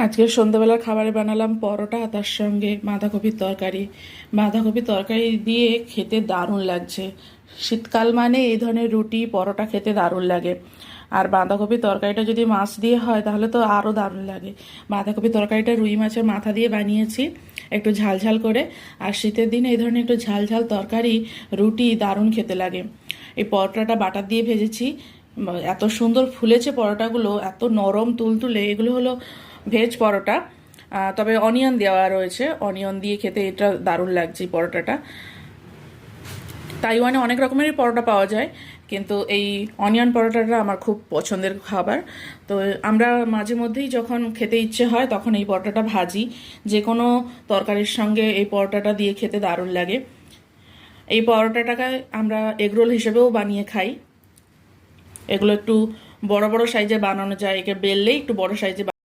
আজকে সন্ধ্যাবেলার খাবারে বানালাম পরোটা, তার সঙ্গে বাঁধাকপির তরকারি। বাঁধাকপির তরকারি দিয়ে খেতে দারুণ লাগছে। শীতকাল মানে এই ধরনের রুটি পরোটা খেতে দারুণ লাগে। আর বাঁধাকপির তরকারিটা যদি মাছ দিয়ে হয় তাহলে তো আরও দারুণ লাগে। বাঁধাকপির তরকারিটা রুই মাছের মাথা দিয়ে বানিয়েছি, একটু ঝাল ঝাল করে। আর শীতের দিনে এই ধরনের একটু ঝাল ঝাল তরকারি রুটি দারুণ খেতে লাগে। এই পরোটাটা বাটার দিয়ে ভেজেছি, এত সুন্দর ফুলেছে পরোটাগুলো, এত নরম তুলতুলে। এগুলো হলো ভেজ পরোটা, তবে অনিয়ন দেওয়া রয়েছে। অনিয়ন দিয়ে খেতে এটা দারুণ লাগছে এই পরোটাটা। তাইওয়ানে অনেক রকমেরই পরোটা পাওয়া যায়, কিন্তু এই অনিয়ন পরোটাটা আমার খুব পছন্দের খাবার। তো আমরা মাঝে মধ্যেই যখন খেতে ইচ্ছে হয় তখন এই পরোটাটা ভাজি। যে কোনো তরকারির সঙ্গে এই পরোটাটা দিয়ে খেতে দারুণ লাগে। এই পরোটাটাকে আমরা এগরোল হিসেবেও বানিয়ে খাই। এগুলো একটু বড় বড় সাইজে বানানো যায়, একে বেললেই একটু বড় সাইজে